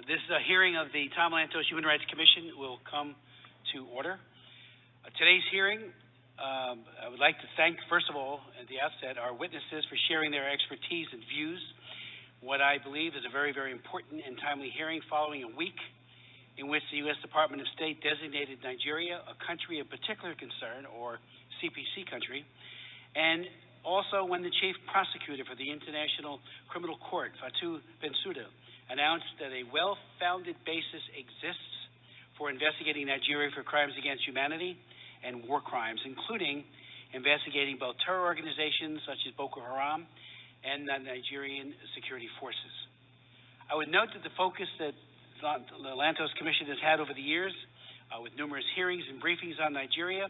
This is a hearing of the Tom Lantos Human Rights Commission will come to order. Today's hearing, I would like to thank, first of all, at the outset, our witnesses for sharing their expertise and views. What I believe is a very, very important and timely hearing following a week in which the U.S. Department of State designated Nigeria a country of particular concern, or CPC country, and also when the chief prosecutor for the International Criminal Court, Fatou Bensouda, announced that a well-founded basis exists for investigating Nigeria for crimes against humanity and war crimes, including investigating both terror organizations such as Boko Haram and the Nigerian security forces. I would note that the focus that the Lantos Commission has had over the years, with numerous hearings and briefings on Nigeria,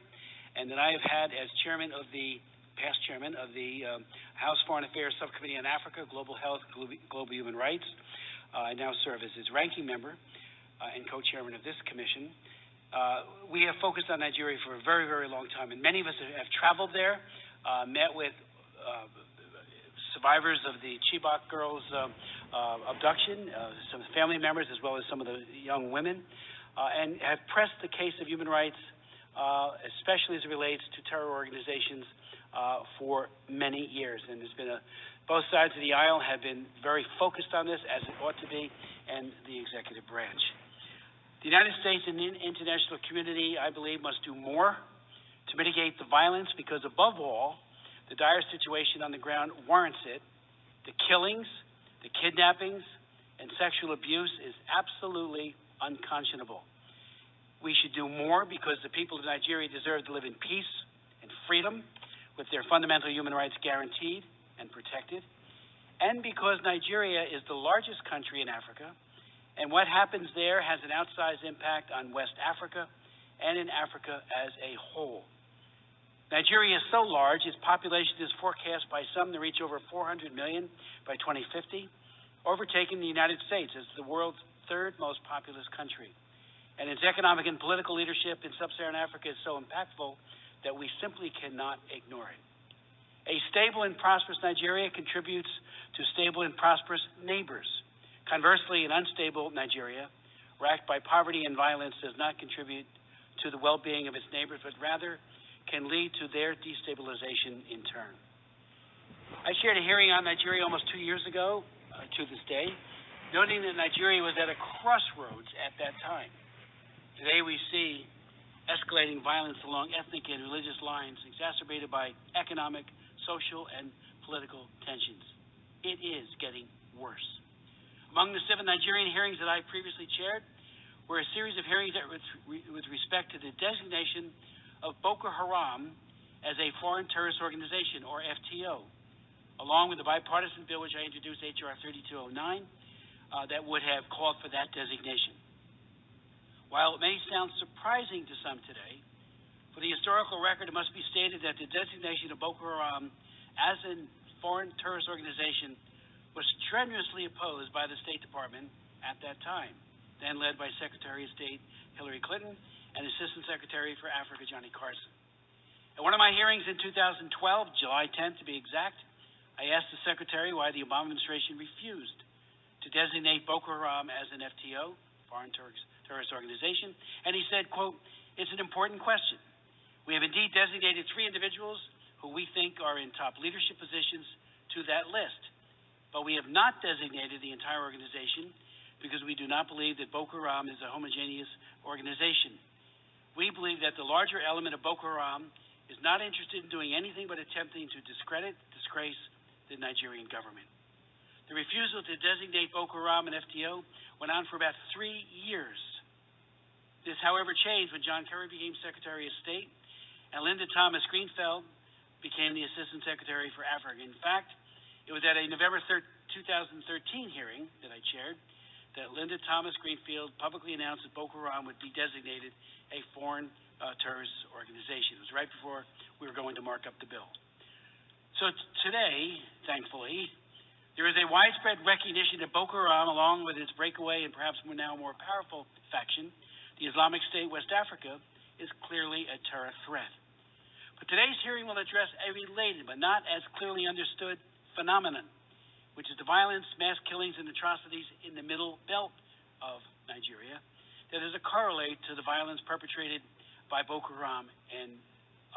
and that I have had as past chairman of the House Foreign Affairs Subcommittee on Africa, Global Health, Global Human Rights. I now serve as its ranking member and co-chairman of this commission. We have focused on Nigeria for a very, very long time, and many of us have traveled there, met with survivors of the Chibok girls' abduction, some family members as well as some of the young women, and have pressed the case of human rights, especially as it relates to terror organizations, for many years. And there's been both sides of the aisle have been very focused on this, as it ought to be, and the executive branch. The United States and the international community, I believe, must do more to mitigate the violence because, above all, the dire situation on the ground warrants it. The killings, the kidnappings, and sexual abuse is absolutely unconscionable. We should do more because the people of Nigeria deserve to live in peace and freedom with their fundamental human rights guaranteed and protected, and because Nigeria is the largest country in Africa, and what happens there has an outsized impact on West Africa and in Africa as a whole. Nigeria is so large, its population is forecast by some to reach over 400 million by 2050, overtaking the United States as the world's third most populous country. And its economic and political leadership in sub-Saharan Africa is so impactful that we simply cannot ignore it. A stable and prosperous Nigeria contributes to stable and prosperous neighbors. Conversely, an unstable Nigeria, racked by poverty and violence, does not contribute to the well-being of its neighbors, but rather can lead to their destabilization in turn. I shared a hearing on Nigeria almost 2 years ago, to this day, noting that Nigeria was at a crossroads at that time. Today we see escalating violence along ethnic and religious lines, exacerbated by economic, social, and political tensions. It is getting worse. Among the 7 Nigerian hearings that I previously chaired were a series of hearings that with respect to the designation of Boko Haram as a foreign terrorist organization, or FTO, along with the bipartisan bill which I introduced, H.R. 3209, that would have called for that designation. While it may sound surprising to some today, for the historical record, it must be stated that the designation of Boko Haram as a foreign terrorist organization was strenuously opposed by the State Department at that time, then led by Secretary of State Hillary Clinton and Assistant Secretary for Africa Johnny Carson. At one of my hearings in 2012, July 10th to be exact, I asked the Secretary why the Obama administration refused to designate Boko Haram as an FTO, foreign terrorist organization, and he said, quote, "It's an important question. We have indeed designated 3 individuals who we think are in top leadership positions to that list, but we have not designated the entire organization because we do not believe that Boko Haram is a homogeneous organization. We believe that the larger element of Boko Haram is not interested in doing anything but attempting to disgrace the Nigerian government." The refusal to designate Boko Haram an FTO went on for about 3 years. This, however, changed when John Kerry became Secretary of State and Linda Thomas Greenfield became the Assistant Secretary for Africa. In fact, it was at a November 2013 hearing that I chaired that Linda Thomas Greenfield publicly announced that Boko Haram would be designated a foreign terrorist organization. It was right before we were going to mark up the bill. So today, thankfully, there is a widespread recognition that Boko Haram, along with its breakaway and perhaps now more powerful faction, the Islamic State West Africa, is clearly a terror threat. But today's hearing will address a related but not as clearly understood phenomenon, which is the violence, mass killings, and atrocities in the Middle Belt of Nigeria that is a correlate to the violence perpetrated by Boko Haram and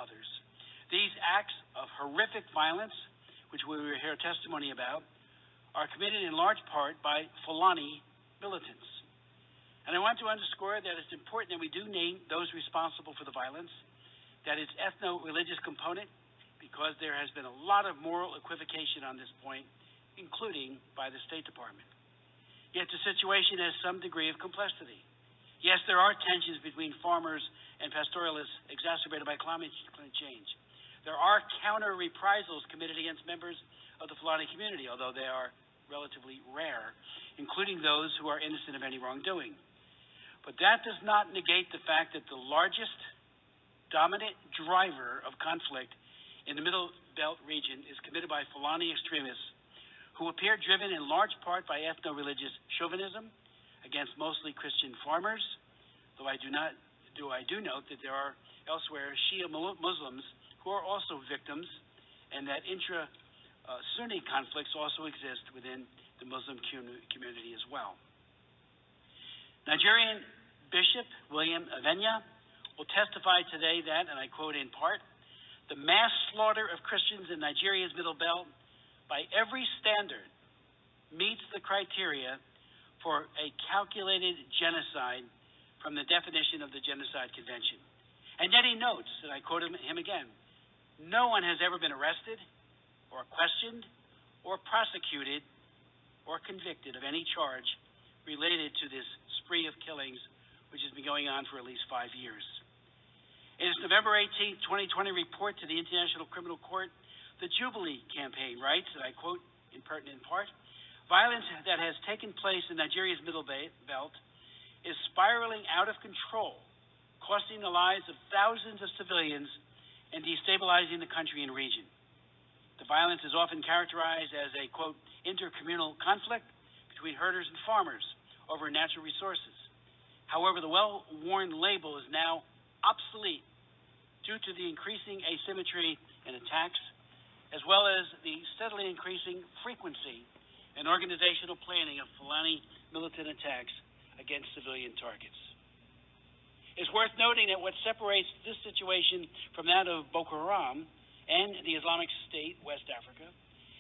others. These acts of horrific violence, which we will hear testimony about, are committed in large part by Fulani militants. And I want to underscore that it's important that we do name those responsible for the violence, that its ethno-religious component, because there has been a lot of moral equivocation on this point, including by the State Department. Yet the situation has some degree of complexity. Yes, there are tensions between farmers and pastoralists exacerbated by climate change. There are counter reprisals committed against members of the Fulani community, although they are relatively rare, including those who are innocent of any wrongdoing. But that does not negate the fact that the largest dominant driver of conflict in the Middle Belt region is committed by Fulani extremists who appear driven in large part by ethno-religious chauvinism against mostly Christian farmers, though I do note that there are elsewhere Shia Muslims who are also victims, and that intra-Sunni conflicts also exist within the Muslim community as well. Nigerian Bishop William Avenya will testify today that, and I quote in part, "The mass slaughter of Christians in Nigeria's Middle Belt, by every standard, meets the criteria for a calculated genocide from the definition of the Genocide Convention." And yet he notes, and I quote him again, "No one has ever been arrested or questioned or prosecuted or convicted of any charge related to this spree of killings which has been going on for at least 5 years." In its November 18, 2020 report to the International Criminal Court, the Jubilee Campaign writes, and I quote in pertinent part, "Violence that has taken place in Nigeria's Middle Belt is spiraling out of control, costing the lives of thousands of civilians and destabilizing the country and region. The violence is often characterized as a, quote, intercommunal conflict between herders and farmers over natural resources. However, the well-worn label is now obsolete due to the increasing asymmetry in attacks, as well as the steadily increasing frequency and organizational planning of Fulani militant attacks against civilian targets." It's worth noting that what separates this situation from that of Boko Haram and the Islamic State, West Africa,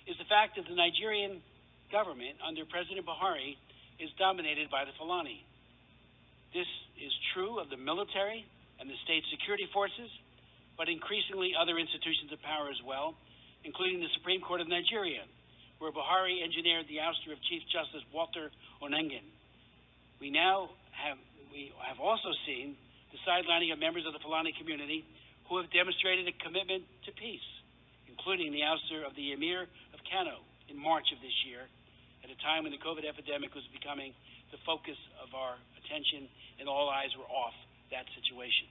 is the fact that the Nigerian government under President Buhari is dominated by the Fulani. This is true of the military and the state security forces, but increasingly other institutions of power as well, including the Supreme Court of Nigeria, where Buhari engineered the ouster of Chief Justice Walter Onengan. We have also seen the sidelining of members of the Fulani community who have demonstrated a commitment to peace, including the ouster of the Emir of Kano in March of this year, at a time when the COVID epidemic was becoming the focus of our attention and all eyes were off that situation.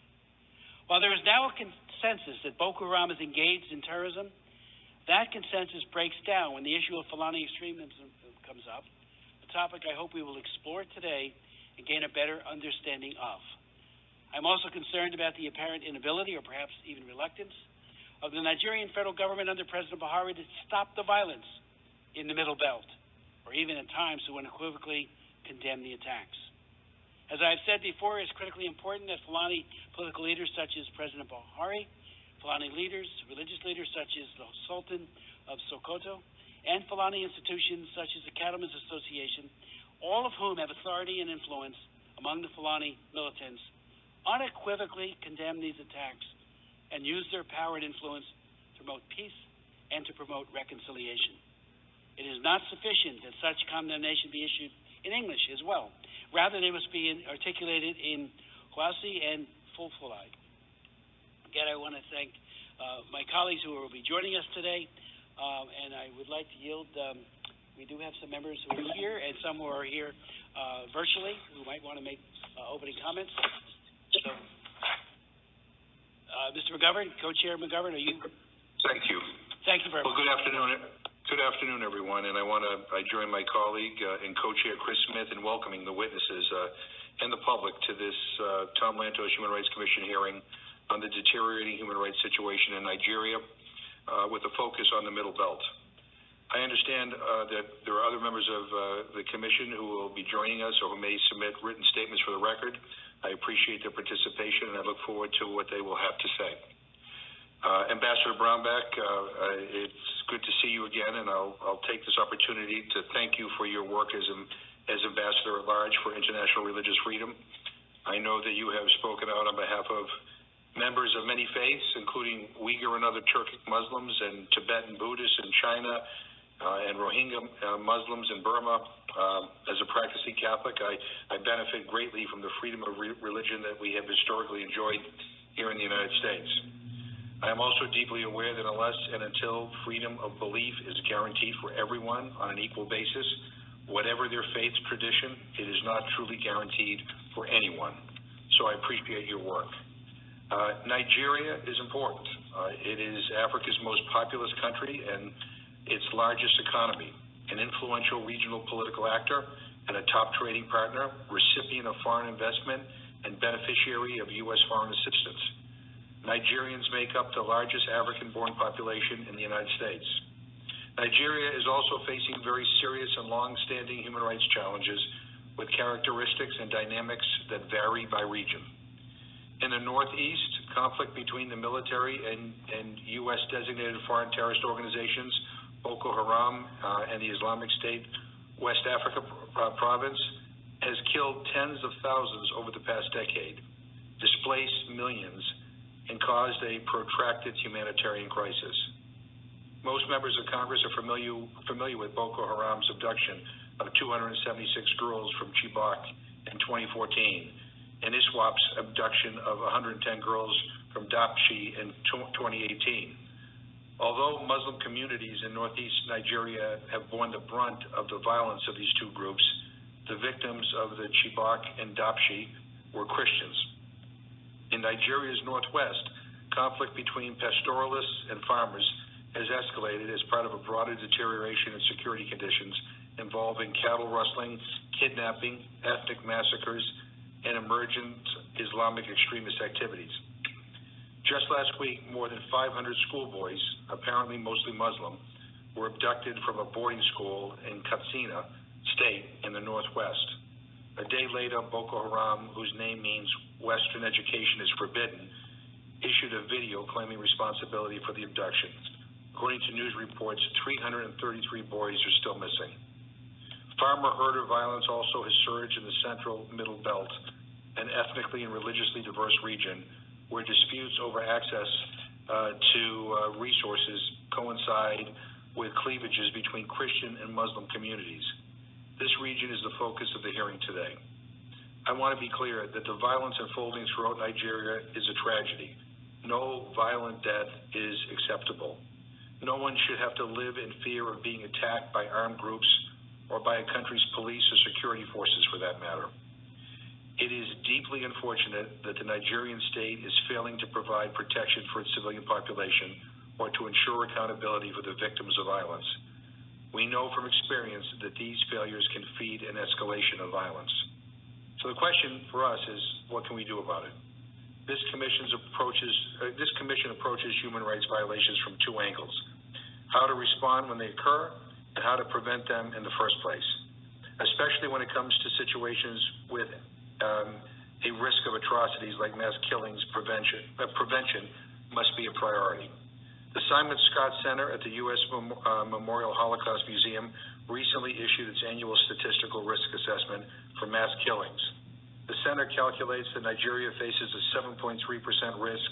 While there is now a consensus that Boko Haram is engaged in terrorism, that consensus breaks down when the issue of Fulani extremism comes up, a topic I hope we will explore today and gain a better understanding of. I'm also concerned about the apparent inability, or perhaps even reluctance, of the Nigerian federal government under President Buhari to stop the violence in the Middle Belt, or even at times to unequivocally condemn the attacks. As I've said before, it's critically important that Fulani political leaders such as President Buhari, Fulani leaders, religious leaders such as the Sultan of Sokoto, and Fulani institutions such as the Cattlemen's Association, all of whom have authority and influence among the Fulani militants, unequivocally condemn these attacks and use their power and influence to promote peace and to promote reconciliation. It is not sufficient that such condemnation be issued in English as well. Rather, they must be articulated in Hausa and Fulfulde. Again, I want to thank my colleagues who will be joining us today, and I would like to yield. We do have some members who are here and some who are here virtually who might want to make opening comments. So, Mr. McGovern, Co-Chair McGovern, are you? Thank you. Thank you very much. Well, good afternoon. Good afternoon, everyone, and I join my colleague and co-chair Chris Smith in welcoming the witnesses and the public to this Tom Lantos Human Rights Commission hearing on the deteriorating human rights situation in Nigeria with a focus on the Middle Belt. I understand that there are other members of the Commission who will be joining us or who may submit written statements for the record. I appreciate their participation, and I look forward to what they will have to say. Ambassador Brownback, it's good to see you again, and I'll take this opportunity to thank you for your work as Ambassador at Large for International Religious Freedom. I know that you have spoken out on behalf of members of many faiths, including Uyghur and other Turkic Muslims and Tibetan Buddhists in China, and Rohingya Muslims in Burma. As a practicing Catholic, I benefit greatly from the freedom of religion that we have historically enjoyed here in the United States. I am also deeply aware that unless and until freedom of belief is guaranteed for everyone on an equal basis, whatever their faith tradition, it is not truly guaranteed for anyone. So I appreciate your work. Nigeria is important. It is Africa's most populous country and its largest economy, an influential regional political actor and a top trading partner, recipient of foreign investment and beneficiary of U.S. foreign assistance. Nigerians make up the largest African-born population in the United States. Nigeria is also facing very serious and long-standing human rights challenges with characteristics and dynamics that vary by region. In the Northeast, conflict between the military and U.S. designated foreign terrorist organizations, Boko Haram and the Islamic State West Africa province, has killed tens of thousands over the past decade, displaced millions, and caused a protracted humanitarian crisis. Most members of Congress are familiar with Boko Haram's abduction of 276 girls from Chibok in 2014, and ISWAP's abduction of 110 girls from Dapchi in 2018. Although Muslim communities in northeast Nigeria have borne the brunt of the violence of these two groups, the victims of the Chibok and Dapchi were Christians. In Nigeria's northwest, conflict between pastoralists and farmers has escalated as part of a broader deterioration in security conditions involving cattle rustling, kidnapping, ethnic massacres, and emergent Islamic extremist activities. Just last week, more than 500 schoolboys, apparently mostly Muslim, were abducted from a boarding school in Katsina State in the northwest. A day later, Boko Haram, whose name means Western education is forbidden, issued a video claiming responsibility for the abduction. According to news reports, 333 boys are still missing. Farmer-herder violence also has surged in the central Middle Belt, an ethnically and religiously diverse region where disputes over access to resources coincide with cleavages between Christian and Muslim communities. This region is the focus of the hearing today. I want to be clear that the violence unfolding throughout Nigeria is a tragedy. No violent death is acceptable. No one should have to live in fear of being attacked by armed groups or by a country's police or security forces for that matter. It is deeply unfortunate that the Nigerian state is failing to provide protection for its civilian population or to ensure accountability for the victims of violence. We know from experience that these failures can feed an escalation of violence. So the question for us is, what can we do about it? This commission approaches human rights violations from two angles: how to respond when they occur and how to prevent them in the first place, especially when it comes to situations with a risk of atrocities like mass killings. Prevention must be a priority. The Simon Scott Center at the U.S. Memorial Holocaust Museum recently issued its annual statistical risk assessment for mass killings. The center calculates that Nigeria faces a 7.3% risk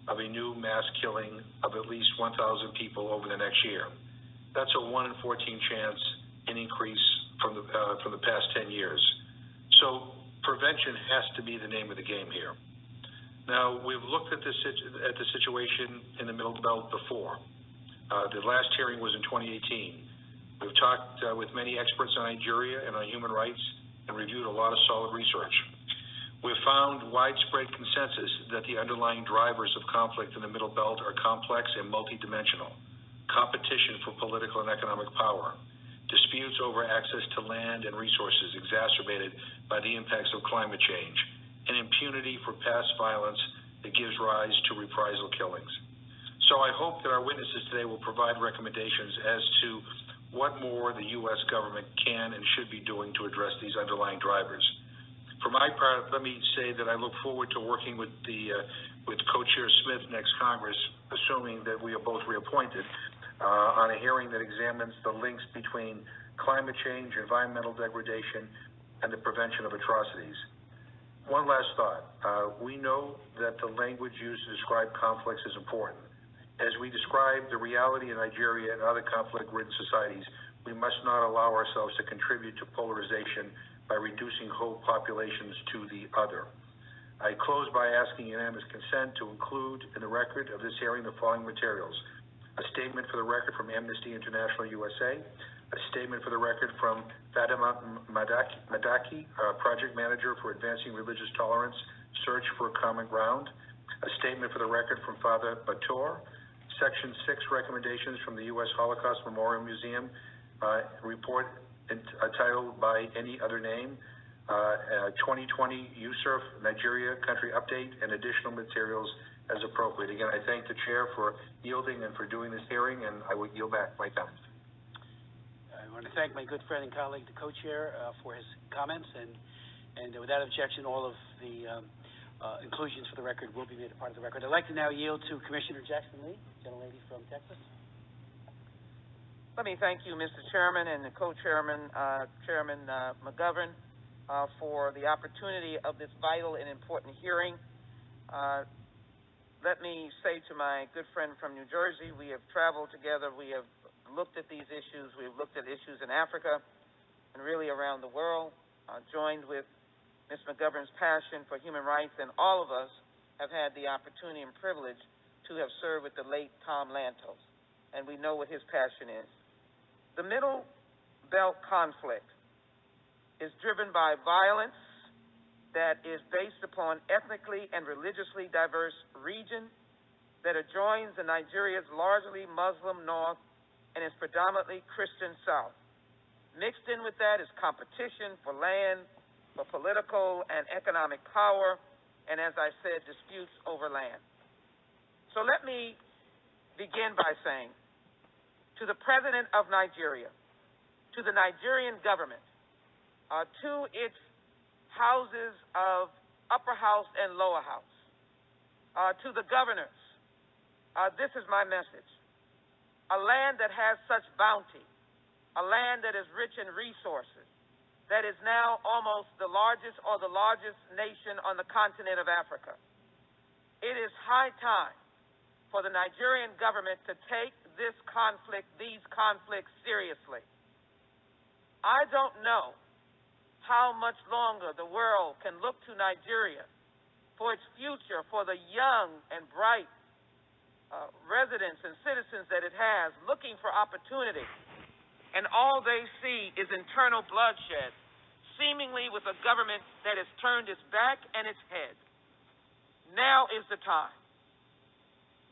of a new mass killing of at least 1,000 people over the next year. That's a 1 in 14 chance, an increase from the past 10 years. So prevention has to be the name of the game here. Now, we've looked at the situation in the Middle Belt before. The last hearing was in 2018. We've talked with many experts on Nigeria and on human rights and reviewed a lot of solid research. We've found widespread consensus that the underlying drivers of conflict in the Middle Belt are complex and multidimensional. Competition for political and economic power, disputes over access to land and resources exacerbated by the impacts of climate change, and impunity for past violence that gives rise to reprisal killings. So I hope that our witnesses today will provide recommendations as to what more the U.S. government can and should be doing to address these underlying drivers. For my part, let me say that I look forward to working with Co-Chair Smith next Congress, assuming that we are both reappointed, on a hearing that examines the links between climate change, environmental degradation, and the prevention of atrocities. One last thought. We know that the language used to describe conflicts is important. As we describe the reality in Nigeria and other conflict-ridden societies, we must not allow ourselves to contribute to polarization by reducing whole populations to the other. I close by asking unanimous consent to include in the record of this hearing the following materials: a statement for the record from Amnesty International USA, a statement for the record from Fatima Madaki, Project Manager for Advancing Religious Tolerance, Search for a Common Ground, a statement for the record from Father Bator, Section 6 recommendations from the U.S. Holocaust Memorial Museum, report titled by any other name, 2020 USURF Nigeria Country Update, and additional materials as appropriate. Again, I thank the Chair for yielding and for doing this hearing, and I will yield back my time. I want to thank my good friend and colleague, the co-chair, for his comments, and without objection, all of the inclusions for the record will be made a part of the record. I'd like to now yield to Commissioner Jackson Lee, gentlelady from Texas. Let me thank you, Mr. Chairman, and the co-chairman, Chairman McGovern, for the opportunity of this vital and important hearing. Let me say to my good friend from New Jersey, we have traveled together, we have looked at these issues, we've looked at issues in Africa and really around the world, joined with Ms. McGovern's passion for human rights, and all of us have had the opportunity and privilege to have served with the late Tom Lantos, and we know what his passion is. The Middle Belt conflict is driven by violence that is based upon ethnically and religiously diverse region that adjoins the Nigeria's largely Muslim north and is predominantly Christian south. Mixed in with that is competition for land, for political and economic power, and as I said, disputes over land. So let me begin by saying, to the President of Nigeria, to the Nigerian government, to its houses of upper house and lower house, to the governors, this is my message. A land that has such bounty, a land that is rich in resources, that is now almost the largest or the largest nation on the continent of Africa. It is high time for the Nigerian government to take this conflict, these conflicts seriously. I don't know how much longer the world can look to Nigeria for its future, for the young and bright residents and citizens that it has, looking for opportunity. And all they see is internal bloodshed, seemingly with a government that has turned its back and its head. Now is the time.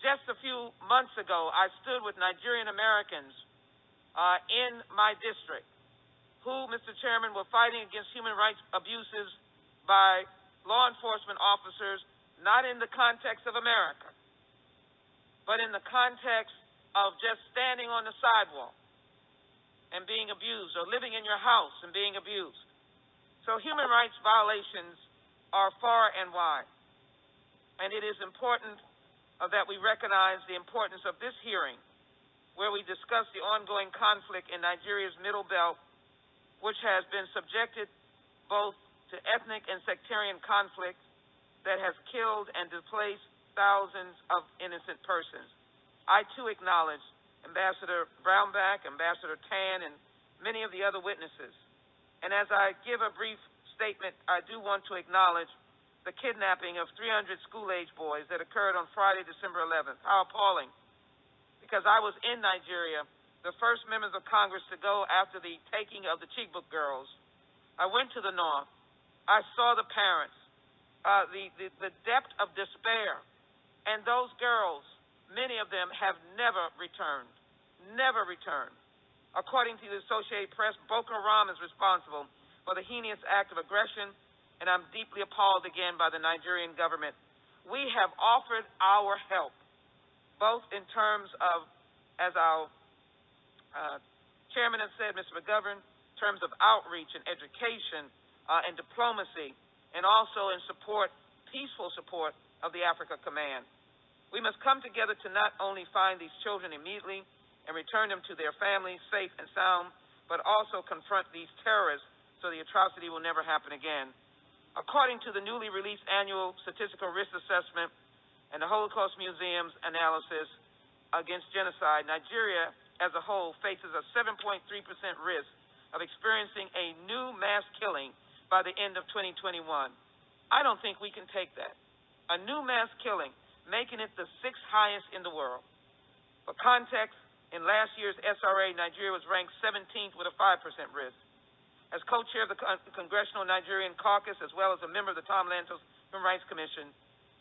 Just a few months ago, I stood with Nigerian Americans in my district who, Mr. Chairman, were fighting against human rights abuses by law enforcement officers, not in the context of America, but in the context of just standing on the sidewalk and being abused, or living in your house and being abused. So human rights violations are far and wide. And it is important that we recognize the importance of this hearing, where we discuss the ongoing conflict in Nigeria's Middle Belt, which has been subjected both to ethnic and sectarian conflict that has killed and displaced thousands of innocent persons. I too acknowledge Ambassador Brownback, Ambassador Tan, and many of the other witnesses. And as I give a brief statement, I do want to acknowledge the kidnapping of 300 school-age boys that occurred on Friday, December 11th. How appalling. Because I was in Nigeria, the first members of Congress to go after the taking of the Chibok girls. I went to the north. I saw the parents, the depth of despair. And those girls, many of them have never returned. Never returned. According to the Associated Press, Boko Haram is responsible for the heinous act of aggression, and I'm deeply appalled again by the Nigerian government. We have offered our help, both in terms of, as our Chairman has said, Mr. McGovern, in terms of outreach and education and diplomacy, and also in support, peaceful support of the Africa Command. We must come together to not only find these children immediately and return them to their families safe and sound, but also confront these terrorists so the atrocity will never happen again. According to the newly released annual statistical risk assessment and the Holocaust Museum's analysis against genocide, Nigeria as a whole faces a 7.3% risk of experiencing a new mass killing by the end of 2021. I don't think we can take that. A new mass killing, making it the 6th highest in the world. For context, in last year's SRA, Nigeria was ranked 17th with a 5% risk. As co-chair of the Congressional Nigerian caucus, as well as a member of the Tom Lantos Human Rights Commission,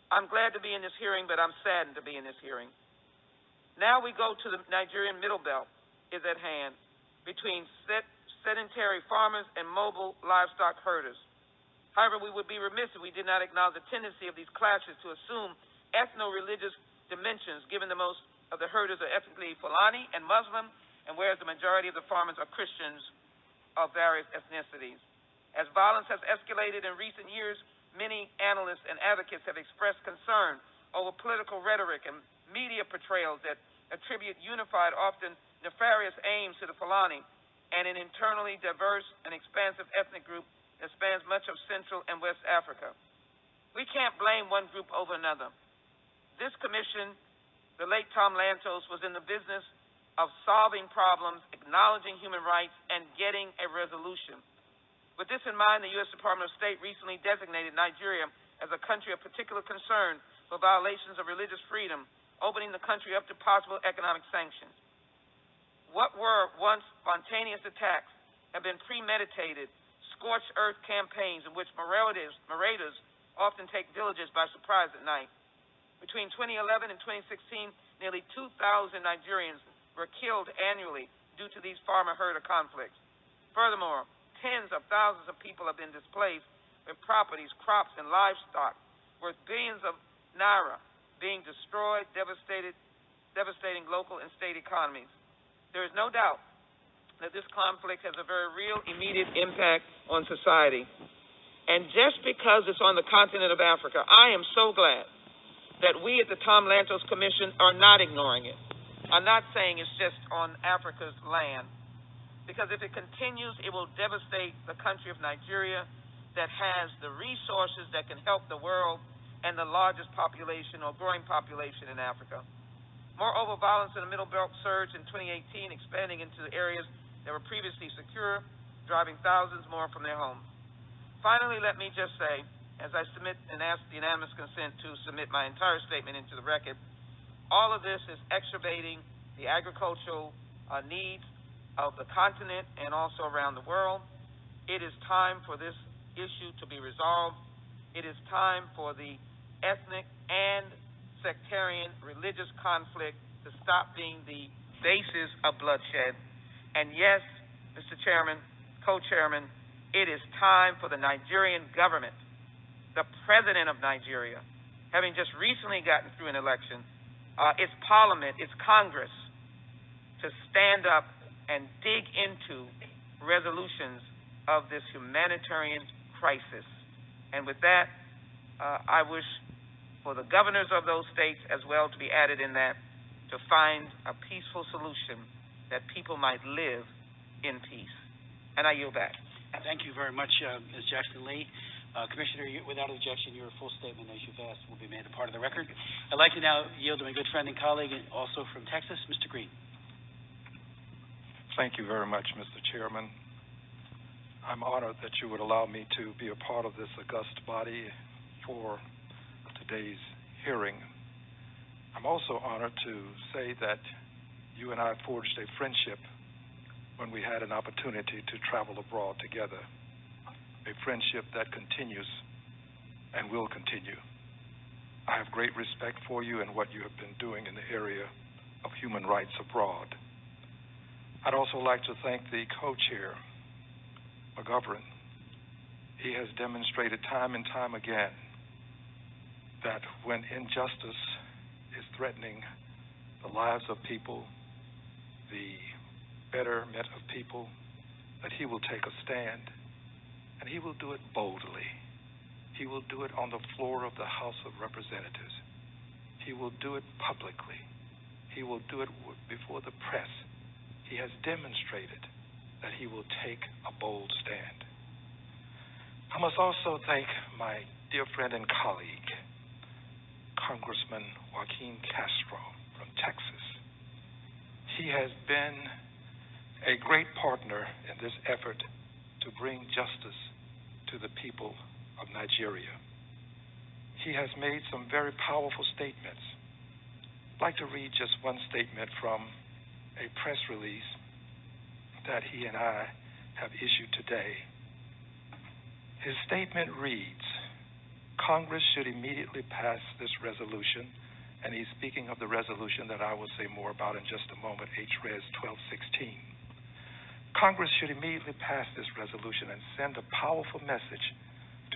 I'm glad to be in this hearing, but I'm saddened to be in this hearing. Now we go to the Nigerian Middle Belt is at hand between sedentary farmers and mobile livestock herders. However, we would be remiss if we did not acknowledge the tendency of these clashes to assume ethno-religious dimensions, given the most of the herders are ethnically Fulani and Muslim, and whereas the majority of the farmers are Christians of various ethnicities. As violence has escalated in recent years, many analysts and advocates have expressed concern over political rhetoric and media portrayals that attribute unified, often nefarious aims to the Fulani and an internally diverse and expansive ethnic group that spans much of Central and West Africa. We can't blame one group over another. This commission, the late Tom Lantos, was in the business of solving problems, acknowledging human rights, and getting a resolution. With this in mind, the U.S. Department of State recently designated Nigeria as a country of particular concern for violations of religious freedom, opening the country up to possible economic sanctions. What were once spontaneous attacks have been premeditated, scorched earth campaigns in which marauders often take villages by surprise at night. Between 2011 and 2016, nearly 2,000 Nigerians were killed annually due to these farmer-herder conflicts. Furthermore, tens of thousands of people have been displaced with properties, crops, and livestock worth billions of naira being destroyed, devastating local and state economies. There is no doubt that this conflict has a very real, immediate impact on society. And just because it's on the continent of Africa, I am so glad that we at the Tom Lantos Commission are not ignoring it. I'm not saying it's just on Africa's land, because if it continues, it will devastate the country of Nigeria that has the resources that can help the world and the largest population or growing population in Africa. Moreover, violence in the Middle Belt surged in 2018, expanding into the areas that were previously secure, driving thousands more from their homes. Finally, let me just say, as I submit and ask the unanimous consent to submit my entire statement into the record, all of this is exacerbating the agricultural needs of the continent and also around the world. It is time for this issue to be resolved. It is time for the ethnic and sectarian religious conflict to stop being the basis of bloodshed. And yes, Mr. Chairman, co-chairman, it is time for the Nigerian government, the president of Nigeria, having just recently gotten through an election, its parliament, its Congress, to stand up and dig into resolutions of this humanitarian crisis. And with that, I wish for the governors of those states as well to be added in that, to find a peaceful solution that people might live in peace. And I yield back. Thank you very much, Ms. Jackson-Lee. Commissioner, without objection, your full statement, as you've asked, will be made a part of the record. I'd like to now yield to my good friend and colleague, and also from Texas, Mr. Green. Thank you very much, Mr. Chairman. I'm honored that you would allow me to be a part of this august body for today's hearing. I'm also honored to say that you and I forged a friendship when we had an opportunity to travel abroad together, a friendship that continues and will continue. I have great respect for you and what you have been doing in the area of human rights abroad. I'd also like to thank the co-chair, McGovern. He has demonstrated time and time again that when injustice is threatening the lives of people, the betterment of people, that he will take a stand, and he will do it boldly. He will do it on the floor of the House of Representatives. He will do it publicly. He will do it before the press. He has demonstrated that he will take a bold stand. I must also thank my dear friend and colleague, Congressman Joaquin Castro from Texas. He has been a great partner in this effort to bring justice to the people of Nigeria. He has made some very powerful statements. I'd like to read just one statement from a press release that he and I have issued today. His statement reads, Congress should immediately pass this resolution, and he's speaking of the resolution that I will say more about in just a moment, HRES 1216. Congress should immediately pass this resolution and send a powerful message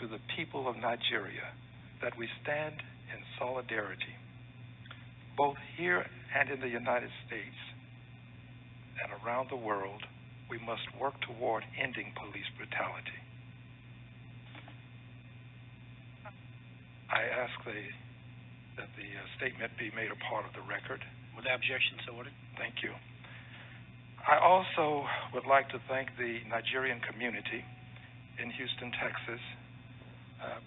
to the people of Nigeria that we stand in solidarity, both here and in the United States and around the world. We must work toward ending police brutality. I ask that the statement be made a part of the record. Without objection, so ordered. Thank you. I also would like to thank the Nigerian community in Houston, Texas,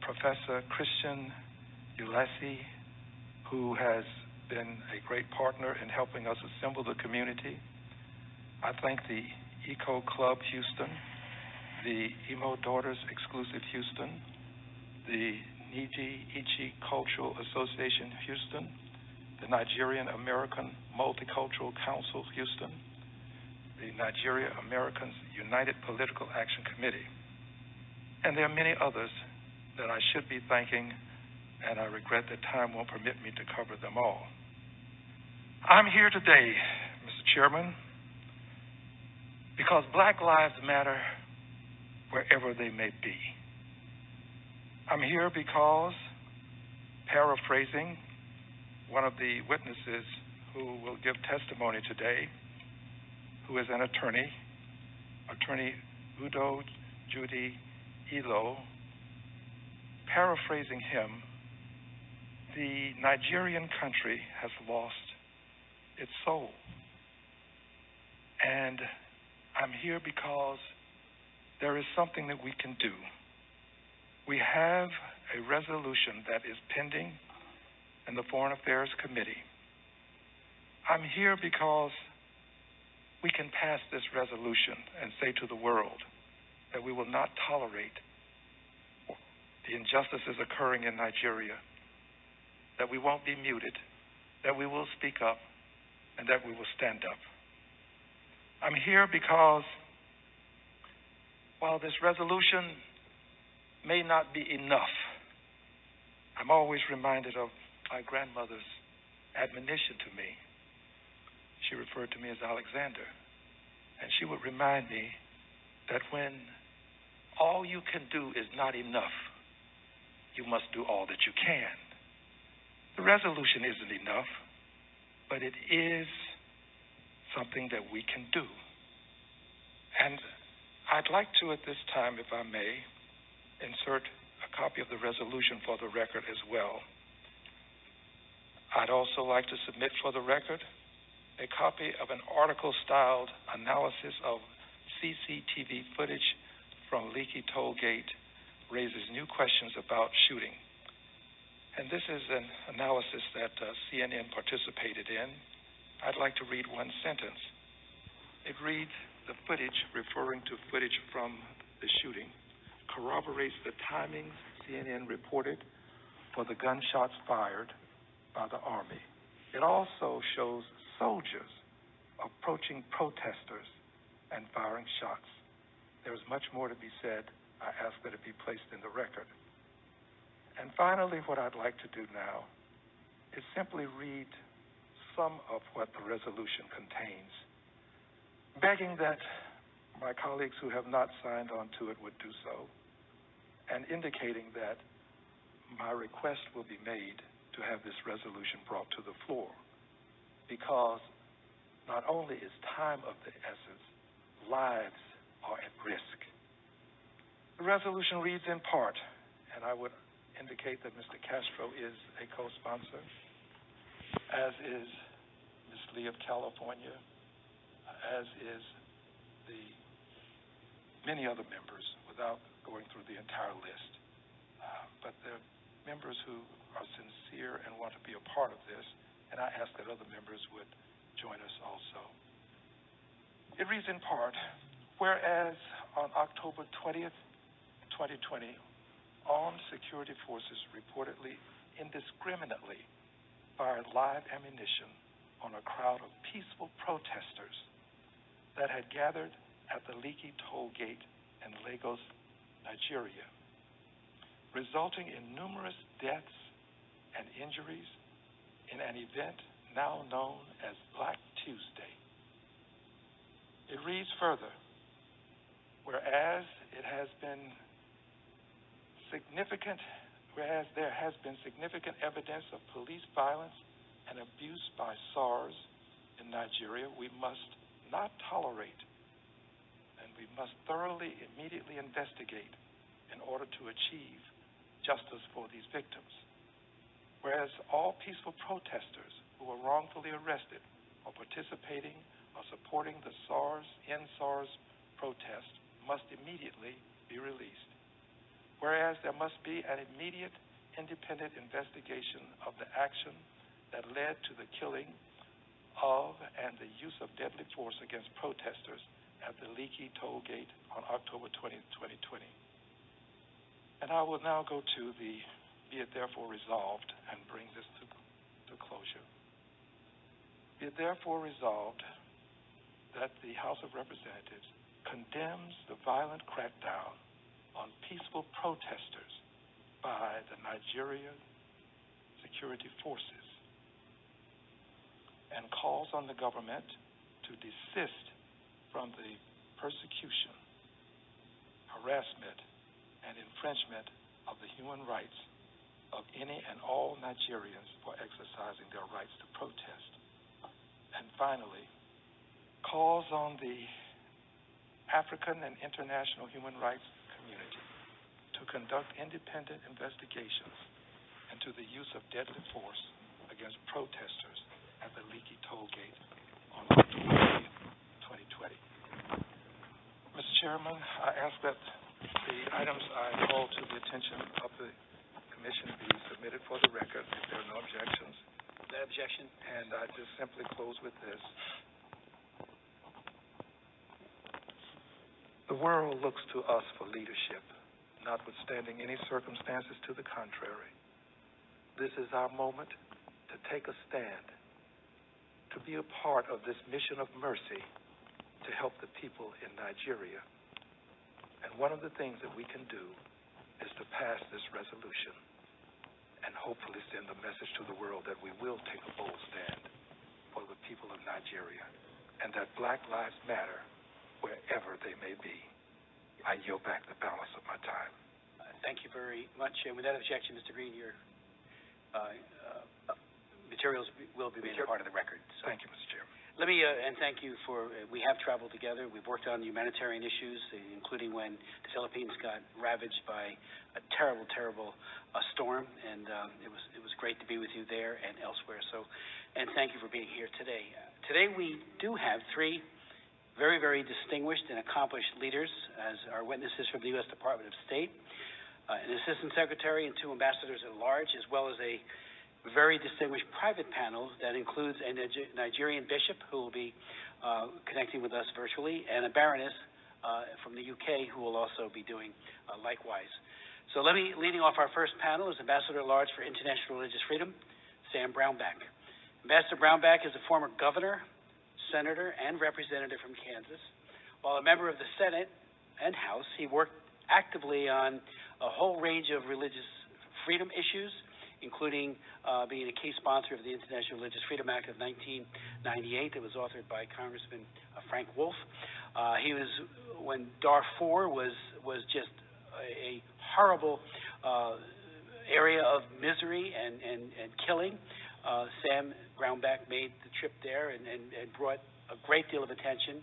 Professor Christian Ulesi, who has been a great partner in helping us assemble the community. I thank the Eco Club Houston, the Imo Daughters Exclusive Houston, the Niji Ichi Cultural Association Houston, the Nigerian American Multicultural Council Houston, the Nigeria Americans United Political Action Committee. And there are many others that I should be thanking, and I regret that time won't permit me to cover them all. I'm here today, Mr. Chairman, because Black lives matter wherever they may be. I'm here because, paraphrasing one of the witnesses who will give testimony today, who is an attorney, Attorney Udo Judy Ilo, paraphrasing him, the Nigerian country has lost its soul. And I'm here because there is something that we can do. We have a resolution that is pending in the Foreign Affairs Committee. I'm here because we can pass this resolution and say to the world that we will not tolerate the injustices occurring in Nigeria, that we won't be muted, that we will speak up, and that we will stand up. I'm here because while this resolution may not be enough, I'm always reminded of my grandmother's admonition to me. She referred to me as Alexander, and she would remind me that when all you can do is not enough, you must do all that you can. The resolution isn't enough, but it is something that we can do. And I'd like to, at this time, if I may, insert a copy of the resolution for the record as well. I'd also like to submit for the record a copy of an article-styled analysis of CCTV footage from Leaky Toll Gate raises new questions about shooting. And this is an analysis that CNN participated in. I'd like to read one sentence. It reads, the footage, referring to footage from the shooting, corroborates the timings CNN reported for the gunshots fired by the Army. It also shows soldiers approaching protesters and firing shots. There's much more to be said. I ask that it be placed in the record. And finally, what I'd like to do now is simply read some of what the resolution contains, begging that my colleagues who have not signed on to it would do so, and indicating that my request will be made to have this resolution brought to the floor, because not only is time of the essence, lives are at risk. The resolution reads in part, and I would indicate that Mr. Castro is a co-sponsor, as is Ms. Lee of California, as is the many other members, without going through the entire list. But there are members who are sincere and want to be a part of this, and I ask that other members would join us also. It reads in part, whereas on October 20th, 2020, armed security forces reportedly indiscriminately fired live ammunition on a crowd of peaceful protesters that had gathered at the Lekki toll gate in Lagos, Nigeria, resulting in numerous deaths and injuries in an event now known as Black Tuesday. It reads further, whereas there has been significant evidence of police violence and abuse by SARS in Nigeria, we must not tolerate, and we must thoroughly, immediately investigate in order to achieve justice for these victims. Whereas all peaceful protesters who were wrongfully arrested or participating or supporting the end SARS protest must immediately be released. Whereas there must be an immediate independent investigation of the action that led to the killing of and the use of deadly force against protesters at the Lekki toll gate on October 20th, 2020. And I will now go to the be it therefore resolved and bring this to closure. Be it therefore resolved that the House of Representatives condemns the violent crackdown on peaceful protesters by the Nigerian security forces and calls on the government to desist from the persecution, harassment, and infringement of the human rights of any and all Nigerians for exercising their rights to protest. And finally, calls on the African and international human rights community to conduct independent investigations into the use of deadly force against protesters at the Lekki toll gate on October 2020. Mr. Chairman, I ask that the items I call to the attention of the Commission be submitted for the record if there are no objections. No objection. And I just simply close with this. The world looks to us for leadership, notwithstanding any circumstances to the contrary. This is our moment to take a stand, to be a part of this mission of mercy to help the people in Nigeria. And one of the things that we can do is to pass this resolution and hopefully send a message to the world that we will take a bold stand for the people of Nigeria and that Black lives matter wherever they may be. I yield back the balance of my time. Thank you very much. And without objection, Mr. Green, your materials will be made a part of the record. So. Thank you, Mr. Chairman. Let me, and thank you for, we have traveled together. We've worked on humanitarian issues, including when the Philippines got ravaged by a terrible, terrible storm, and it was great to be with you there and elsewhere. So, and thank you for being here today. Today we do have three very, very distinguished and accomplished leaders as our witnesses from the U.S. Department of State, an Assistant Secretary and two ambassadors at large, as well as a very distinguished private panel that includes a Nigerian bishop who will be connecting with us virtually, and a baroness from the UK who will also be doing likewise. So leading off our first panel is Ambassador at Large for International Religious Freedom, Sam Brownback. Ambassador Brownback is a former governor, senator, and representative from Kansas. While a member of the Senate and House, he worked actively on a whole range of religious freedom issues, including being a key sponsor of the International Religious Freedom Act of 1998 that was authored by Congressman Frank Wolf. He was, when Darfur was just a horrible area of misery and killing, Sam Brownback made the trip there and brought a great deal of attention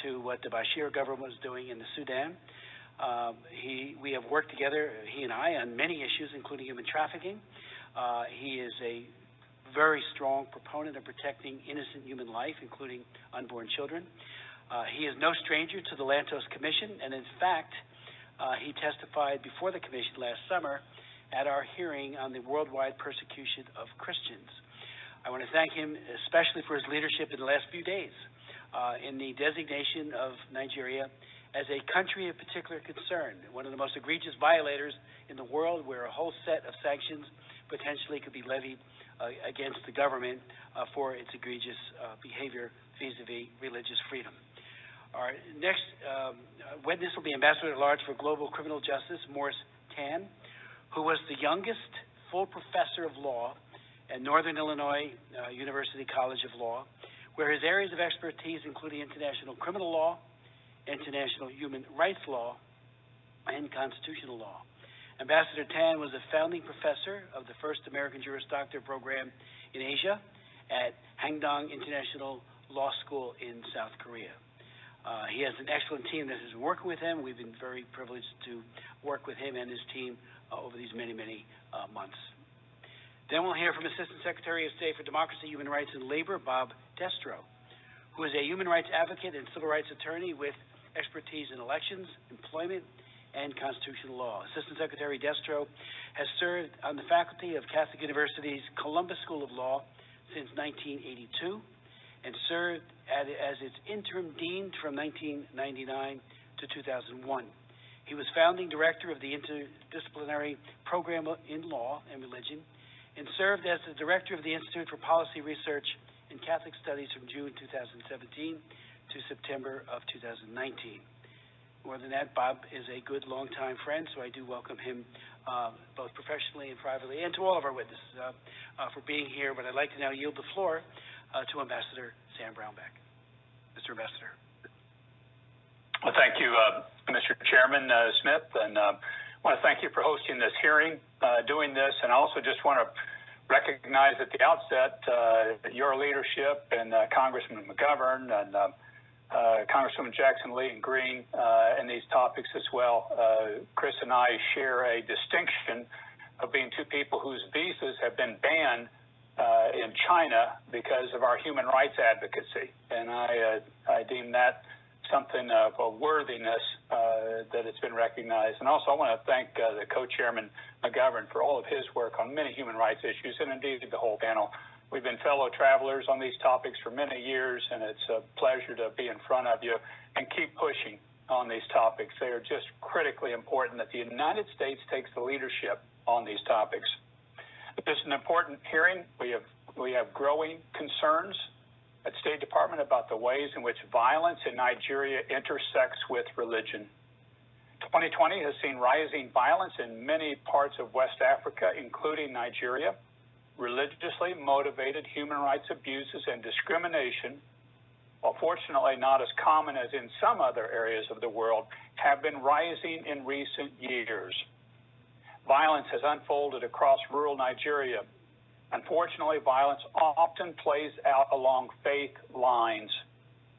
to what the Bashir government was doing in the Sudan. We have worked together, he and I, on many issues, including human trafficking. He is a very strong proponent of protecting innocent human life, including unborn children. He is no stranger to the Lantos Commission, and in fact, he testified before the commission last summer at our hearing on the worldwide persecution of Christians. I want to thank him especially for his leadership in the last few days in the designation of Nigeria as a country of particular concern, one of the most egregious violators in the world, where a whole set of sanctions potentially could be levied against the government for its egregious behavior vis-a-vis religious freedom. Our next witness will be Ambassador at Large for Global Criminal Justice, Morris Tan, who was the youngest full professor of law at Northern Illinois University College of Law, where his areas of expertise include international criminal law, international human rights law, and constitutional law. Ambassador Tan was a founding professor of the first American Juris Doctor program in Asia at Hangdong International Law School in South Korea. He has an excellent team that has been working with him. We've been very privileged to work with him and his team over these many, many months. Then we'll hear from Assistant Secretary of State for Democracy, Human Rights, and Labor, Bob Destro, who is a human rights advocate and civil rights attorney with expertise in elections, employment, and constitutional law. Assistant Secretary Destro has served on the faculty of Catholic University's Columbus School of Law since 1982 and served as its interim dean from 1999 to 2001. He was founding director of the Interdisciplinary Program in Law and Religion and served as the director of the Institute for Policy Research in Catholic Studies from June 2017 to September of 2019. More than that, Bob is a good longtime friend, so I do welcome him both professionally and privately, and to all of our witnesses for being here. But I'd like to now yield the floor to Ambassador Sam Brownback. Mr. Ambassador. Well, thank you, Mr. Chairman Smith, and I want to thank you for hosting this hearing, doing this, and I also just want to recognize at the outset your leadership and Congressman McGovern and Congresswoman Jackson Lee and Green in these topics as well. Chris and I share a distinction of being two people whose visas have been banned in China because of our human rights advocacy, and I deem that something of a worthiness that it's been recognized. And also I want to thank the co-chairman McGovern for all of his work on many human rights issues, and indeed the whole panel. We've been fellow travelers on these topics for many years, and it's a pleasure to be in front of you and keep pushing on these topics. They are just critically important that the United States takes the leadership on these topics. This is an important hearing. We have growing concerns at State Department about the ways in which violence in Nigeria intersects with religion. 2020 has seen rising violence in many parts of West Africa, including Nigeria. Religiously motivated human rights abuses and discrimination, while fortunately not as common as in some other areas of the world, have been rising in recent years. Violence has unfolded across rural Nigeria. Unfortunately, violence often plays out along faith lines,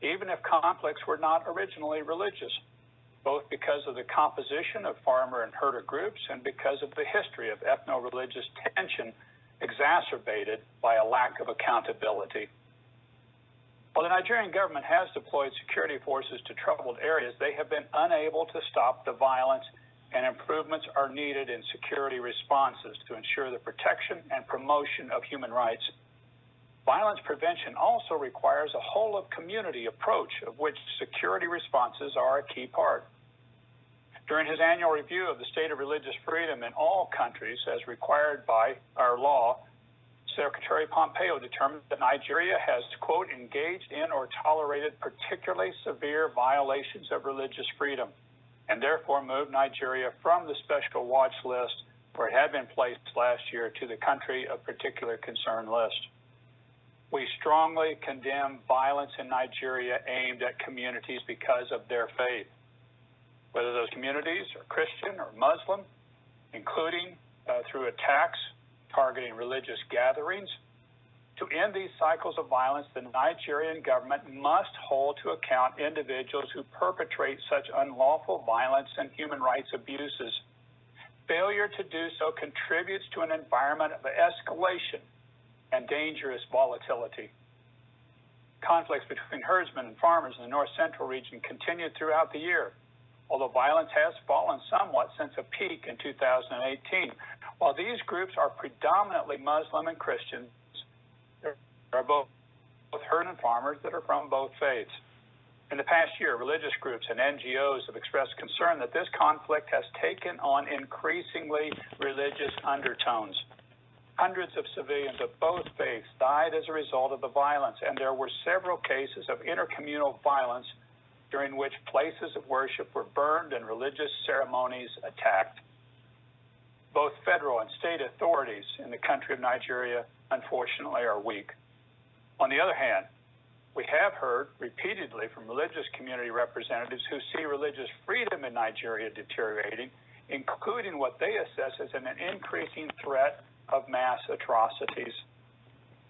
even if conflicts were not originally religious, both because of the composition of farmer and herder groups and because of the history of ethno-religious tension exacerbated by a lack of accountability. While the Nigerian government has deployed security forces to troubled areas, they have been unable to stop the violence, and improvements are needed in security responses to ensure the protection and promotion of human rights. Violence prevention also requires a whole-of-community approach, of which security responses are a key part. During his annual review of the state of religious freedom in all countries, as required by our law, Secretary Pompeo determined that Nigeria has, quote, engaged in or tolerated particularly severe violations of religious freedom, and therefore moved Nigeria from the special watch list, where it had been placed last year, to the country of particular concern list. We strongly condemn violence in Nigeria aimed at communities because of their faith, whether those communities are Christian or Muslim, including through attacks targeting religious gatherings, To end these cycles of violence, the Nigerian government must hold to account individuals who perpetrate such unlawful violence and human rights abuses. Failure to do so contributes to an environment of escalation and dangerous volatility. Conflicts between herdsmen and farmers in the north central region continued throughout the year, although violence has fallen somewhat since a peak in 2018. While these groups are predominantly Muslim and Christian, there are both herd and farmers that are from both faiths. In the past year, religious groups and NGOs have expressed concern that this conflict has taken on increasingly religious undertones. Hundreds of civilians of both faiths died as a result of the violence, and there were several cases of intercommunal violence during which places of worship were burned and religious ceremonies attacked. Both federal and state authorities in the country of Nigeria, unfortunately, are weak. On the other hand, we have heard repeatedly from religious community representatives who see religious freedom in Nigeria deteriorating, including what they assess as an increasing threat of mass atrocities.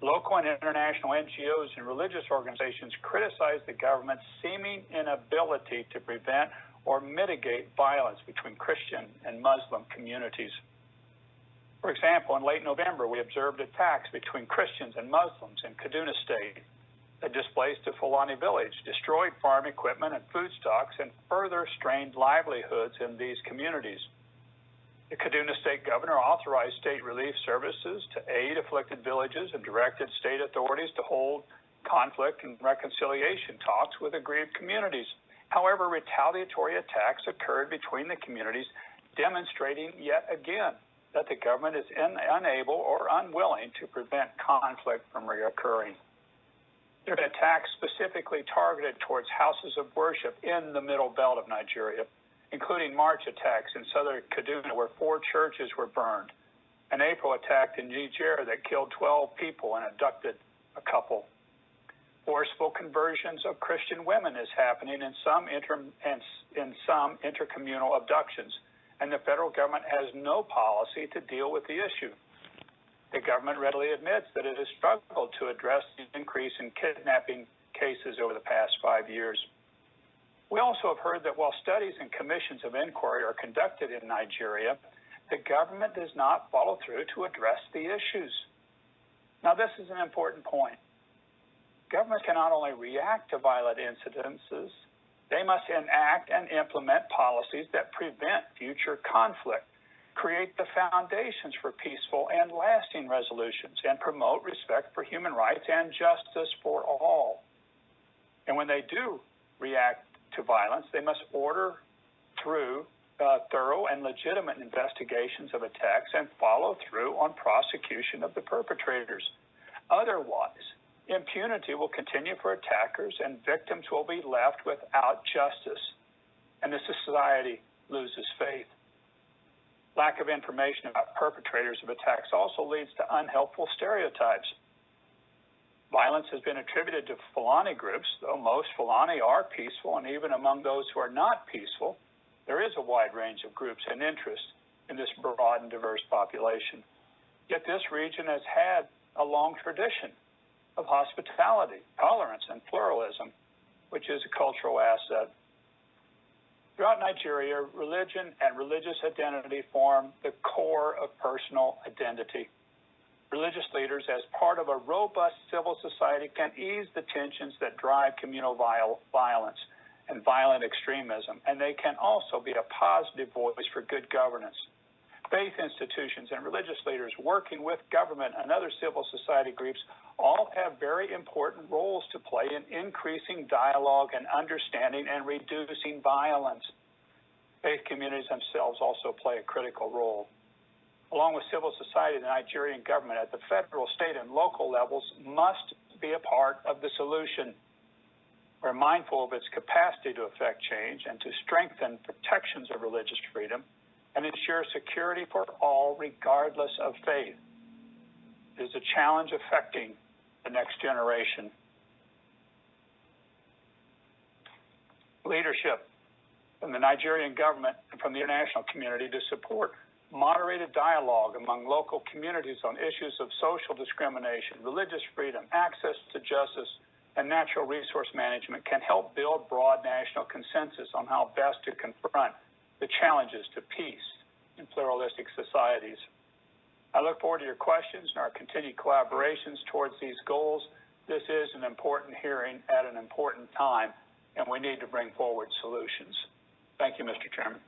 Local and international NGOs and religious organizations criticize the government's seeming inability to prevent or mitigate violence between Christian and Muslim communities. For example, in late November, we observed attacks between Christians and Muslims in Kaduna State that displaced a Fulani village, destroyed farm equipment and food stocks, and further strained livelihoods in these communities. The Kaduna State governor authorized state relief services to aid afflicted villages and directed state authorities to hold conflict and reconciliation talks with aggrieved communities. However, retaliatory attacks occurred between the communities, demonstrating yet again that the government is unable or unwilling to prevent conflict from reoccurring. There have been attacks specifically targeted towards houses of worship in the middle belt of Nigeria, including March attacks in southern Kaduna where 4 churches were burned, an April attack in Niger that killed 12 people and abducted a couple. Forceful conversions of Christian women is happening in some intercommunal abductions, and the federal government has no policy to deal with the issue. The government readily admits that it has struggled to address the increase in kidnapping cases over the past 5 years. We also have heard that while studies and commissions of inquiry are conducted in Nigeria, the government does not follow through to address the issues. Now, this is an important point. Governments can not only react to violent incidences, they must enact and implement policies that prevent future conflict, create the foundations for peaceful and lasting resolutions, and promote respect for human rights and justice for all. And when they do react to violence, they must order through thorough and legitimate investigations of attacks and follow through on prosecution of the perpetrators. Otherwise, impunity will continue for attackers and victims will be left without justice, and the society loses faith. Lack of information about perpetrators of attacks also leads to unhelpful stereotypes. Violence has been attributed to Fulani groups, though most Fulani are peaceful, and even among those who are not peaceful, there is a wide range of groups and interests in this broad and diverse population. Yet this region has had a long tradition of hospitality, tolerance, and pluralism, which is a cultural asset. Throughout Nigeria, religion and religious identity form the core of personal identity. Religious leaders, as part of a robust civil society, can ease the tensions that drive communal violence and violent extremism, and they can also be a positive voice for good governance. Faith institutions and religious leaders working with government and other civil society groups all have very important roles to play in increasing dialogue and understanding and reducing violence. Faith communities themselves also play a critical role. Along with civil society, the Nigerian government at the federal, state, and local levels must be a part of the solution. We're mindful of its capacity to affect change and to strengthen protections of religious freedom and ensure security for all, regardless of faith. It is a challenge affecting the next generation. Leadership from the Nigerian government and from the international community to support moderated dialogue among local communities on issues of social discrimination, religious freedom, access to justice, and natural resource management can help build broad national consensus on how best to confront the challenges to peace in pluralistic societies. I look forward to your questions and our continued collaborations towards these goals. This is an important hearing at an important time, and we need to bring forward solutions. Thank you, Mr. Chairman.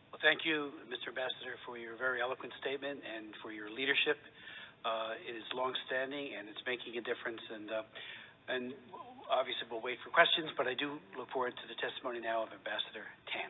Well, thank you, Mr. Ambassador, for your very eloquent statement and for your leadership. It is longstanding and it's making a difference. And obviously we'll wait for questions, but I do look forward to the testimony now of Ambassador Tan.